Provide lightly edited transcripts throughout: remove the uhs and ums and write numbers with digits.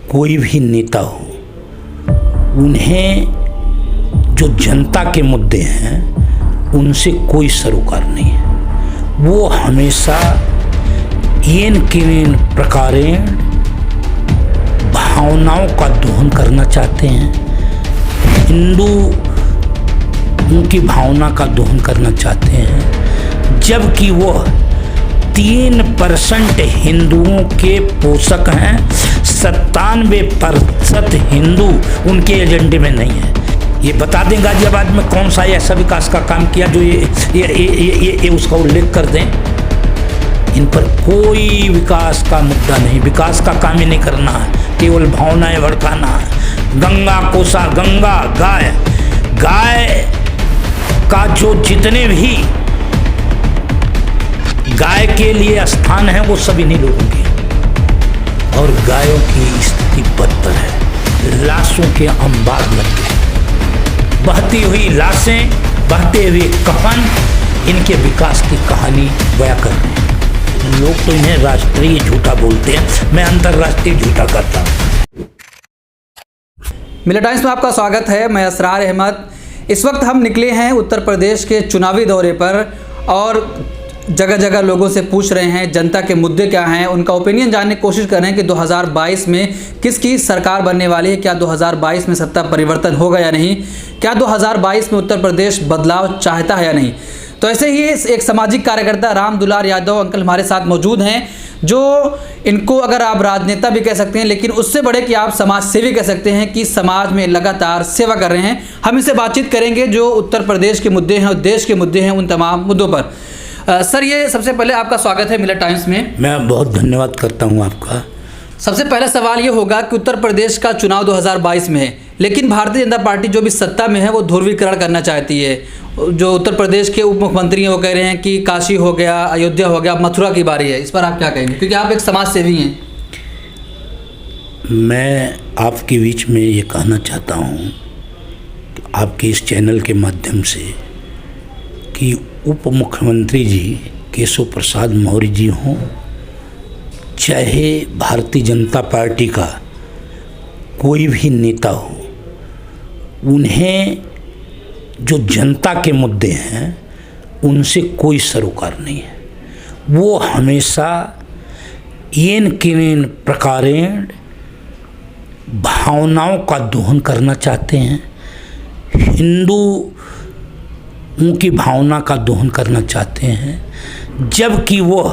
कोई भी नेता हो, उन्हें जो जनता के मुद्दे हैं उनसे कोई सरोकार नहीं है। वो हमेशा येन केन प्रकारेण भावनाओं का दोहन करना चाहते हैं, हिंदू उनकी भावना का दोहन करना चाहते हैं, जबकि वो 3% हिंदुओं के पोषक हैं। 97% हिंदू उनके एजेंडे में नहीं है। ये बता दें गाजियाबाद में कौन सा ऐसा विकास का काम किया जो ये उसका उल्लेख कर दें। इन पर कोई विकास का मुद्दा नहीं, विकास का काम ही नहीं करना है, केवल भावनाएं भड़काना है। गंगा कोसा, गंगा गाय का जो जितने भी गाय के लिए स्थान है वो सभी नहीं लोगों के, और गायों की स्थिति बदतर है। लाशों के अंबार लग गए, बहती हुई लाशें, बहते हुए कफन, इनके विकास की कहानी बयां कर रहे हैं। लोग तो इन्हें राष्ट्रीय झूठा बोलते हैं, मैं अंतर्राष्ट्रीय झूठा करता हूँ। मिलर टाइम्स में आपका स्वागत है। मैं असरार अहमद। इस वक्त हम निकले हैं उत्तर प्रदेश के चुनावी दौरे पर और जगह जगह लोगों से पूछ रहे हैं जनता के मुद्दे क्या हैं, उनका ओपिनियन जानने की कोशिश कर रहे हैं कि 2022 में किसकी सरकार बनने वाली है, क्या 2022 में सत्ता परिवर्तन होगा या नहीं, क्या 2022 में उत्तर प्रदेश बदलाव चाहता है या नहीं। तो ऐसे ही एक सामाजिक कार्यकर्ता राम दुलार यादव अंकल हमारे साथ मौजूद हैं, जो इनको अगर आप राजनेता भी कह सकते हैं, लेकिन उससे बड़े कि आप समाज सेवी कह सकते हैं कि समाज में लगातार सेवा कर रहे हैं। हम इनसे बातचीत करेंगे जो उत्तर प्रदेश के मुद्दे हैं और देश के मुद्दे हैं, उन तमाम मुद्दों पर। सर, ये सबसे पहले आपका स्वागत है मिलर टाइम्स में। मैं बहुत धन्यवाद करता हूँ आपका। सबसे पहला सवाल ये होगा कि उत्तर प्रदेश का चुनाव 2022 में है, लेकिन भारतीय जनता पार्टी जो भी सत्ता में है वो ध्रुवीकरण करना चाहती है। जो उत्तर प्रदेश के उप मुख्यमंत्री हैं वो कह रहे हैं कि काशी हो गया, अयोध्या हो गया, मथुरा की बारी है। इस पर आप क्या कहेंगे, क्योंकि आप एक समाज सेवी हैं। मैं आपके बीच में ये कहना चाहता हूँ आपके इस चैनल के माध्यम से कि उप मुख्यमंत्री जी केशव प्रसाद मौर्य जी हों, चाहे भारतीय जनता पार्टी का कोई भी नेता हो, उन्हें जो जनता के मुद्दे हैं उनसे कोई सरोकार नहीं है। वो हमेशा येन केन प्रकारेण भावनाओं का दोहन करना चाहते हैं, हिंदू उनकी भावना का दोहन करना चाहते हैं, जबकि वो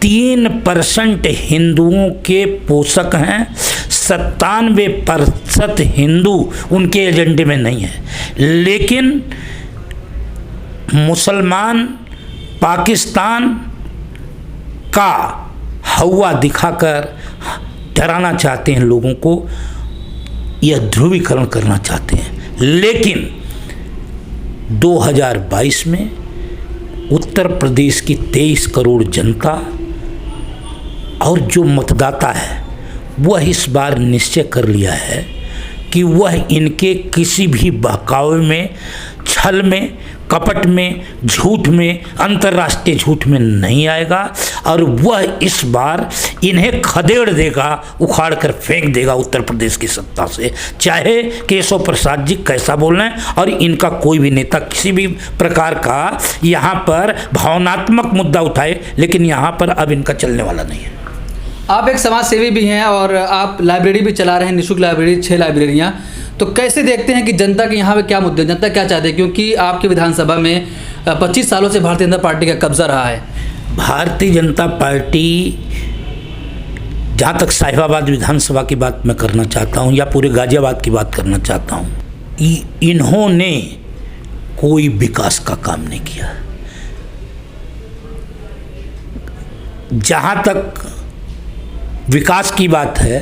3% हिंदुओं के पोषक हैं। 97% हिंदू उनके एजेंडे में नहीं है, लेकिन मुसलमान पाकिस्तान का हवा दिखाकर डराना चाहते हैं लोगों को, यह ध्रुवीकरण करना चाहते हैं। लेकिन 2022 में उत्तर प्रदेश की 23 करोड़ जनता और जो मतदाता है वह इस बार निश्चय कर लिया है कि वह इनके किसी भी बहकावे में, छल में, कपट में, झूठ में, अंतर्राष्ट्रीय झूठ में नहीं आएगा, और वह इस बार इन्हें खदेड़ देगा, उखाड़ कर फेंक देगा उत्तर प्रदेश की सत्ता से। चाहे केशव प्रसाद जी कैसा बोल रहे हैं, और इनका कोई भी नेता किसी भी प्रकार का यहाँ पर भावनात्मक मुद्दा उठाए, लेकिन यहाँ पर अब इनका चलने वाला नहीं है। आप एक समाज सेवी भी हैं और आप लाइब्रेरी भी चला रहे हैं, निःशुल्क लाइब्रेरी, 6 लाइब्रेरियाँ। तो कैसे देखते हैं कि जनता के यहाँ पे क्या मुद्दे, जनता क्या चाहते हैं, क्योंकि आपकी विधानसभा में 25 सालों से भारतीय जनता पार्टी का कब्जा रहा है। भारतीय जनता पार्टी, जहाँ तक साहिबाबाद विधानसभा की बात मैं करना चाहता हूँ या पूरे गाजियाबाद की बात करना चाहता हूँ, इन्होंने कोई विकास का काम नहीं किया। जहाँ तक विकास की बात है,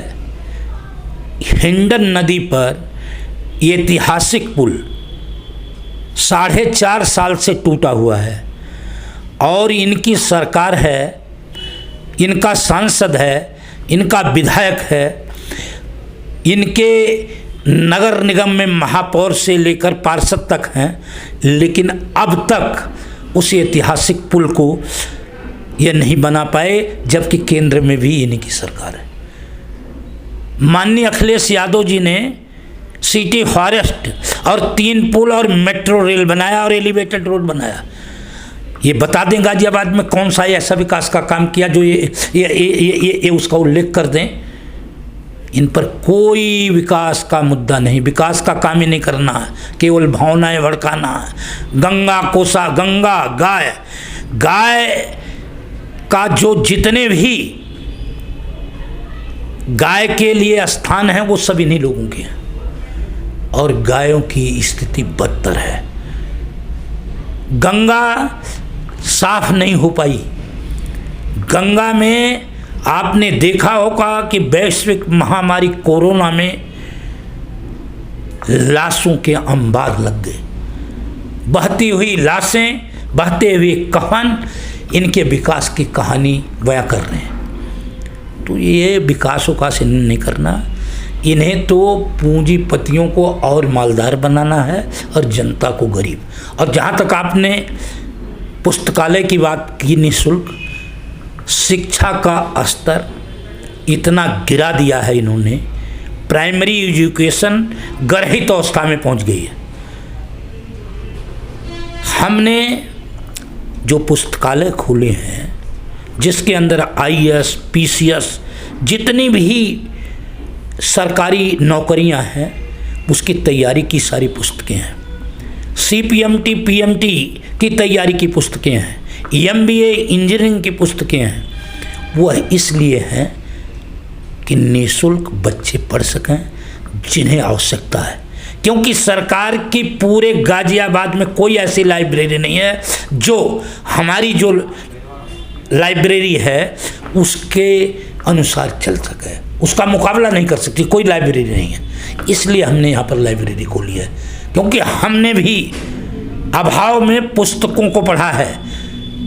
हिंडन नदी पर ये ऐतिहासिक पुल 4.5 साल से टूटा हुआ है, और इनकी सरकार है, इनका सांसद है, इनका विधायक है, इनके नगर निगम में महापौर से लेकर पार्षद तक हैं, लेकिन अब तक उस ऐतिहासिक पुल को ये नहीं बना पाए, जबकि केंद्र में भी इन्हीं की सरकार है। माननीय अखिलेश यादव जी ने सिटी फॉरेस्ट और 3 पुल और मेट्रो रेल बनाया और एलिवेटेड रोड बनाया। ये बता दें गाजियाबाद में कौन सा ऐसा विकास का काम किया जो ये उसका उल्लेख कर दें। इन पर कोई विकास का मुद्दा नहीं, विकास का काम ही नहीं करना है, केवल भावनाएं भड़काना है। गंगा कोसा, गंगा गाय का जो जितने भी गाय के लिए स्थान है वो सब इन्हीं लोगों के हैं और गायों की स्थिति बदतर है। गंगा साफ नहीं हो पाई। गंगा में आपने देखा होगा कि वैश्विक महामारी कोरोना में लाशों के अंबार लग गए। बहती हुई लाशें, बहते हुए कफन इनके विकास की कहानी बयां कर रहे हैं। तो ये विकासों का चिन्ह नहीं करना, इन्हें तो पूंजीपतियों को और मालदार बनाना है और जनता को गरीब। और जहाँ तक आपने पुस्तकालय की बात की, निःशुल्क शिक्षा का स्तर इतना गिरा दिया है इन्होंने, प्राइमरी एजुकेशन गर्हित अवस्था में पहुंच गई है। हमने जो पुस्तकालय खोले हैं जिसके अंदर IAS, PCS जितनी भी सरकारी नौकरियां हैं उसकी तैयारी की सारी पुस्तकें हैं। CPMT, PMT की तैयारी की पुस्तकें हैं, MBA इंजीनियरिंग की पुस्तकें हैं। वह इसलिए हैं कि निःशुल्क बच्चे पढ़ सकें जिन्हें आवश्यकता है, क्योंकि सरकार की पूरे गाजियाबाद में कोई ऐसी लाइब्रेरी नहीं है जो हमारी जो लाइब्रेरी है उसके अनुसार चल सके, उसका मुकाबला नहीं कर सकती, कोई लाइब्रेरी नहीं है। इसलिए हमने यहाँ पर लाइब्रेरी खोली है, क्योंकि हमने भी अभाव में पुस्तकों को पढ़ा है,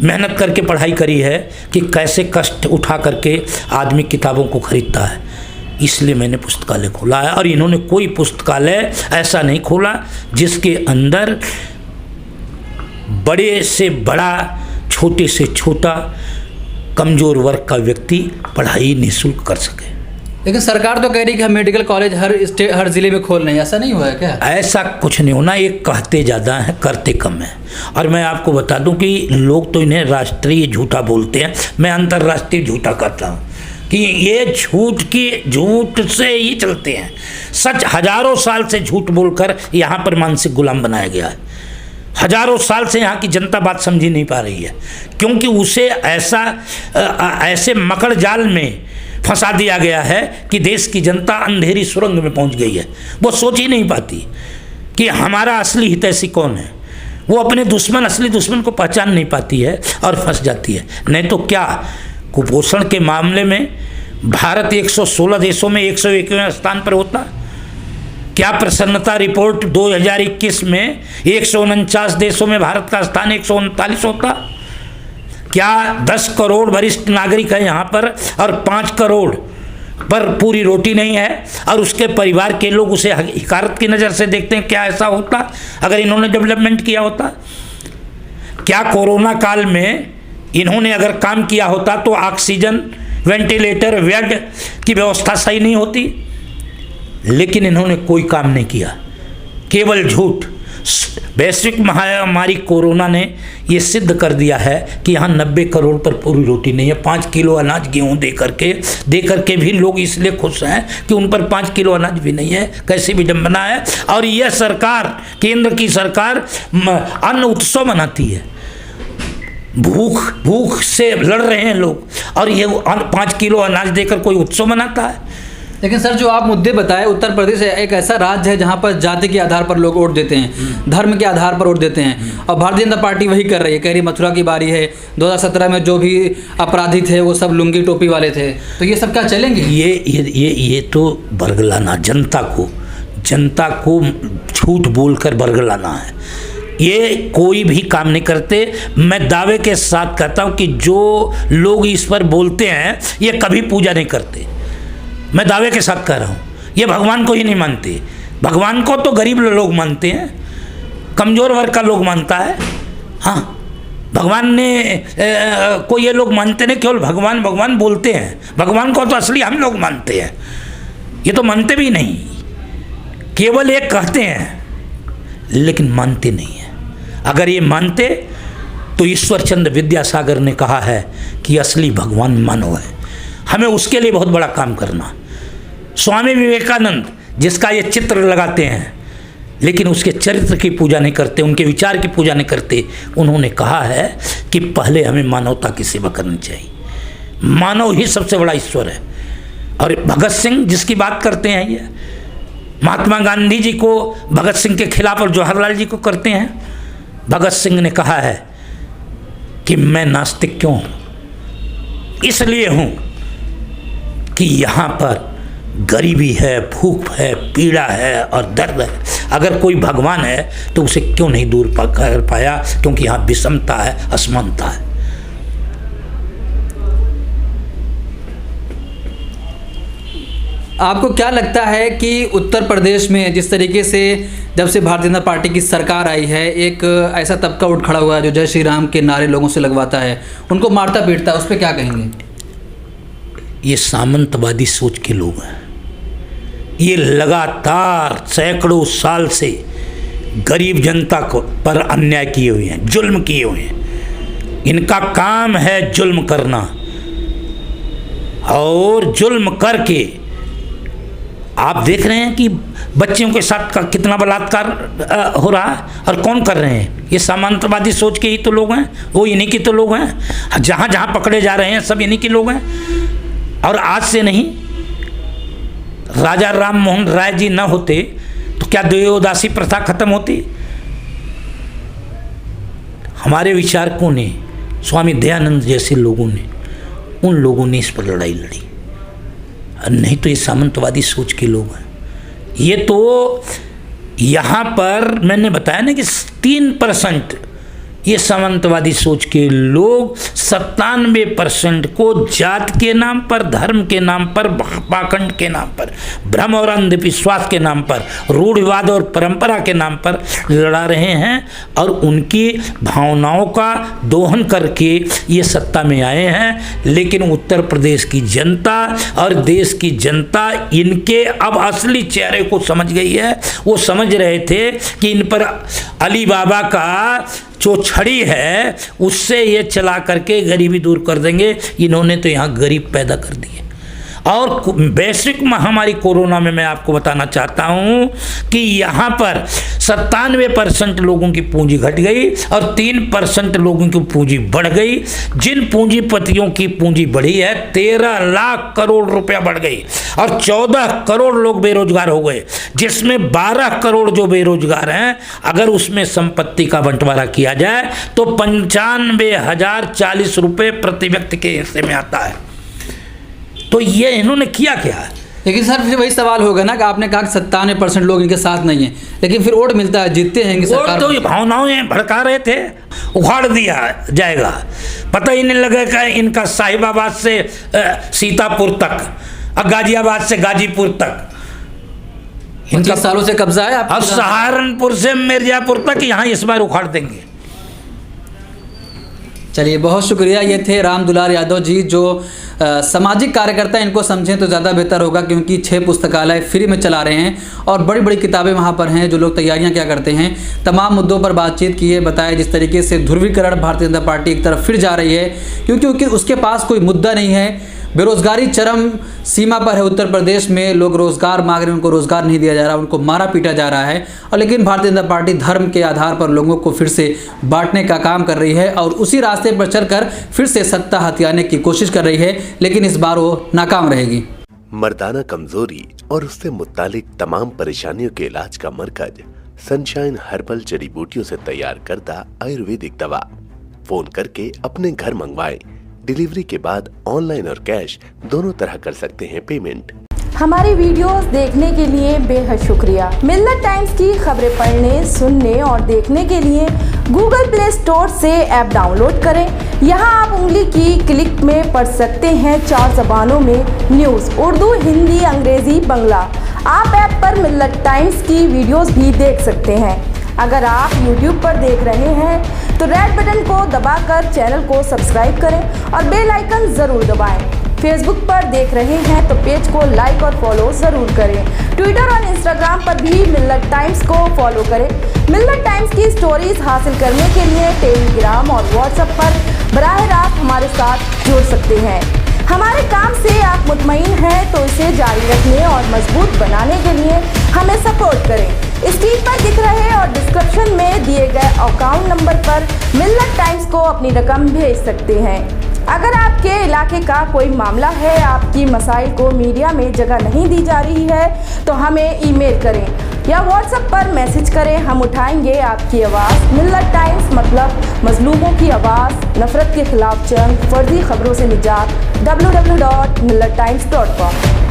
मेहनत करके पढ़ाई करी है कि कैसे कष्ट उठा करके आदमी किताबों को खरीदता है। इसलिए मैंने पुस्तकालय खोला है। और इन्होंने कोई पुस्तकालय ऐसा नहीं खोला जिसके अंदर बड़े से बड़ा, छोटे से छोटा, कमज़ोर वर्ग का व्यक्ति पढ़ाई निःशुल्क कर सके। लेकिन सरकार तो कह रही है कि हम मेडिकल कॉलेज हर ज़िले में खोल रहे हैं, ऐसा नहीं हुआ है क्या? ऐसा कुछ नहीं होना, ये कहते ज़्यादा हैं करते कम हैं। और मैं आपको बता दूं कि लोग तो इन्हें राष्ट्रीय झूठा बोलते हैं, मैं अंतर्राष्ट्रीय झूठा कहता हूँ कि ये झूठ से ही चलते हैं। सच हजारों साल से झूठ बोलकर यहाँ पर मानसिक गुलाम बनाया गया है। हजारों साल से यहाँ की जनता बात समझी नहीं पा रही है, क्योंकि उसे ऐसे मकड़ जाल में फंसा दिया गया है कि देश की जनता अंधेरी सुरंग में पहुंच गई है। वो सोच ही नहीं पाती कि हमारा असली हितैषी कौन है। वो अपने असली दुश्मन को पहचान नहीं पाती है और फंस जाती है। नहीं तो क्या कुपोषण के मामले में भारत 116 देशों में 101वें स्थान पर होता? क्या प्रसन्नता रिपोर्ट 2021 में 149 देशों में भारत का स्थान 139 होता? क्या 10 करोड़ वरिष्ठ नागरिक है यहाँ पर और 5 करोड़ पर पूरी रोटी नहीं है और उसके परिवार के लोग उसे हकीकत की नज़र से देखते हैं? क्या ऐसा होता अगर इन्होंने डेवलपमेंट किया होता? क्या कोरोना काल में इन्होंने अगर काम किया होता तो ऑक्सीजन, वेंटिलेटर, बेड की व्यवस्था सही नहीं होती? लेकिन इन्होंने कोई काम नहीं किया, केवल झूठ। वैश्विक महामारी कोरोना ने ये सिद्ध कर दिया है कि यहाँ 90 करोड़ पर पूरी रोटी नहीं है। 5 किलो अनाज गेहूँ दे करके भी लोग इसलिए खुश हैं कि उन पर 5 किलो अनाज भी नहीं है। कैसी विडंबना है। और यह सरकार, केंद्र की सरकार अन्न उत्सव मनाती है। भूख से लड़ रहे हैं लोग और ये 5 किलो अनाज देकर कोई उत्सव मनाता है? लेकिन सर, जो आप मुद्दे बताए, उत्तर प्रदेश एक ऐसा राज्य है जहां पर जाति के आधार पर लोग वोट देते हैं, धर्म के आधार पर वोट देते हैं, और भारतीय जनता पार्टी वही कर रही है। कह रही मथुरा की बारी है, 2017 में जो भी अपराधी थे वो सब लुंगी टोपी वाले थे, तो ये सब क्या चलेंगे? ये तो बरगलाना, जनता को झूठ बोलकर बरगलाना है। ये कोई भी काम नहीं करते। मैं दावे के साथ कहता हूँ कि जो लोग इस पर बोलते हैं ये कभी पूजा नहीं करते। मैं दावे के साथ कह रहा हूँ, ये भगवान को ही नहीं मानते। भगवान को तो गरीब लोग मानते हैं, कमज़ोर वर्ग का लोग मानता है। हाँ, भगवान ने को ये लोग मानते नहीं, केवल भगवान बोलते हैं। भगवान को तो असली हम लोग मानते हैं। ये तो मानते भी नहीं, केवल ये कहते हैं लेकिन मानते नहीं हैं। अगर ये मानते तो ईश्वर चंद्र विद्यासागर ने कहा है कि असली भगवान मानव है, हमें उसके लिए बहुत बड़ा काम करना। स्वामी विवेकानंद जिसका ये चित्र लगाते हैं लेकिन उसके चरित्र की पूजा नहीं करते, उनके विचार की पूजा नहीं करते, उन्होंने कहा है कि पहले हमें मानवता की सेवा करनी चाहिए, मानव ही सबसे बड़ा ईश्वर है। और भगत सिंह जिसकी बात करते हैं, ये महात्मा गांधी जी को भगत सिंह के खिलाफ और जवाहरलाल जी को करते हैं। भगत सिंह ने कहा है कि मैं नास्तिक क्यों हूँ, इसलिए हूँ कि यहाँ पर गरीबी है, भूख है, पीड़ा है और दर्द है। अगर कोई भगवान है तो उसे क्यों नहीं दूर कर पाया, क्योंकि यहाँ विषमता है, असमानता है। आपको क्या लगता है कि उत्तर प्रदेश में जिस तरीके से जब से भारतीय जनता पार्टी की सरकार आई है, एक ऐसा तबका उठ खड़ा हुआ है जो जय श्री राम के नारे लोगों से लगवाता है, उनको मारता पीटता है, उस पर क्या कहेंगे? ये सामंतवादी सोच के लोग हैं। ये लगातार सैकड़ों साल से गरीब जनता को पर अन्याय किए हुए हैं, जुल्म किए हुए हैं। इनका काम है जुल्म करना, और जुल्म करके आप देख रहे हैं कि बच्चियों के साथ कितना बलात्कार हो रहा है, और कौन कर रहे हैं? ये सामंतवादी सोच के ही तो लोग हैं, वो इन्हीं के तो लोग हैं। जहाँ जहाँ पकड़े जा रहे हैं सब इन्हीं के लोग हैं। और आज से नहीं, राजा राम मोहन राय जी न होते तो क्या देवदासी प्रथा खत्म होती? हमारे विचारकों ने, स्वामी दयानंद जैसे लोगों ने, उन लोगों ने इस पर लड़ाई लड़ी, नहीं तो ये सामंतवादी सोच के लोग हैं। ये तो यहाँ पर मैंने बताया ना कि 3% ये सामंतवादी सोच के लोग 97% को जात के नाम पर, धर्म के नाम पर, पाखंड के नाम पर, भ्रम और अंधविश्वास के नाम पर, रूढ़िवाद और परंपरा के नाम पर लड़ा रहे हैं, और उनकी भावनाओं का दोहन करके ये सत्ता में आए हैं। लेकिन उत्तर प्रदेश की जनता और देश की जनता इनके अब असली चेहरे को समझ गई है। वो समझ रहे थे कि इन पर अली बाबा का जो छड़ी है उससे ये चला करके गरीबी दूर कर देंगे। इन्होंने तो यहाँ गरीब पैदा कर दिए। और वैश्विक महामारी कोरोना में मैं आपको बताना चाहता हूँ कि यहाँ पर 97% लोगों की पूंजी घट गई और 3% लोगों की पूंजी बढ़ गई। जिन पूंजीपतियों की पूंजी बढ़ी है 13 लाख करोड़ रुपया बढ़ गई और 14 करोड़ लोग बेरोजगार हो गए, जिसमें 12 करोड़ जो बेरोजगार हैं, अगर उसमें संपत्ति का बंटवारा किया जाए तो 95,040 रुपये प्रति व्यक्ति के हिस्से में आता है। तो ये इन्होंने किया क्या? लेकिन सर फिर वही सवाल होगा ना कि आपने कहा कि 97% लोग इनके साथ नहीं हैं, लेकिन फिर वोट मिलता है, जीतते हैं इनकी सरकार। तो ये भावनाएं भड़का रहे थे, उखाड़ दिया जाएगा। पता ही नहीं लगेगा इनका साहिबाबाद से सीतापुर तक और गाजियाबाद से गाजीपुर तक, इनका सालों से कब्जा है। और सहारनपुर से मिर्जापुर तक यहाँ इस बार उखाड़ देंगे। चलिए, बहुत शुक्रिया। ये थे राम दुलार यादव जी, जो सामाजिक कार्यकर्ता। इनको समझें तो ज़्यादा बेहतर होगा, क्योंकि 6 पुस्तकालय फ्री में चला रहे हैं और बड़ी बड़ी किताबें वहाँ पर हैं। जो लोग तैयारियाँ क्या करते हैं, तमाम मुद्दों पर बातचीत की है, बताया जिस तरीके से ध्रुवीकरण भारतीय जनता पार्टी एक तरफ फिर जा रही है, क्योंकि उसके पास कोई मुद्दा नहीं है। बेरोजगारी चरम सीमा पर है उत्तर प्रदेश में, लोग रोज़गार मांग रहे हैं, उनको रोज़गार नहीं दिया जा रहा, उनको मारा पीटा जा रहा है। और लेकिन भारतीय जनता पार्टी धर्म के आधार पर लोगों को फिर से बांटने का काम कर रही है और उसी रास्ते पर चलकर फिर से सत्ता हथियाने की कोशिश कर रही है, लेकिन इस बार वो नाकाम रहेगी। मर्दाना कमजोरी और उससे मुतालिक तमाम परेशानियों के इलाज का मरकज सनशाइन हर्बल जड़ी बूटियों से तैयार करदा आयुर्वेदिक दवा। फोन करके अपने घर मंगवाएं। डिलीवरी के बाद ऑनलाइन और कैश दोनों तरह कर सकते हैं पेमेंट। हमारी वीडियोस देखने के लिए बेहद शुक्रिया। मिल्लत टाइम्स की खबरें पढ़ने, सुनने और देखने के लिए गूगल प्ले स्टोर से ऐप डाउनलोड करें। यहां आप उंगली की क्लिक में पढ़ सकते हैं 4 ज़बानों में न्यूज़, उर्दू, हिंदी, अंग्रेजी, बांग्ला। आप ऐप पर मिल्लत टाइम्स की वीडियोस भी देख सकते हैं। अगर आप YouTube पर देख रहे हैं तो रेड बटन को दबाकर चैनल को सब्सक्राइब करें और बेल आइकन ज़रूर दबाएं फेसबुक पर देख रहे हैं तो पेज को लाइक और फॉलो ज़रूर करें। ट्विटर और इंस्टाग्राम पर भी मिल्लत टाइम्स को फॉलो करें। मिल्लत टाइम्स की स्टोरीज हासिल करने के लिए टेलीग्राम और व्हाट्सएप पर बराह रास्त हमारे साथ जुड़ सकते हैं। हमारे काम से आप मुतमईन हैं तो इसे जारी रखने और मजबूत बनाने के लिए हमें सपोर्ट करें। स्क्रीन पर दिख रहे और डिस्क्रिप्शन में दिए गए अकाउंट नंबर पर मिल्लत टाइम्स को अपनी रकम भेज सकते हैं। अगर आपके इलाके का कोई मामला है, आपकी मसाइल को मीडिया में जगह नहीं दी जा रही है तो हमें ईमेल करें या व्हाट्सएप पर मैसेज करें, हम उठाएंगे आपकी आवाज़। मिल्लत टाइम्स मतलब मजलूमों की आवाज़, नफरत के खिलाफ जंग, फर्जी खबरों से निजात। www.millattimes.com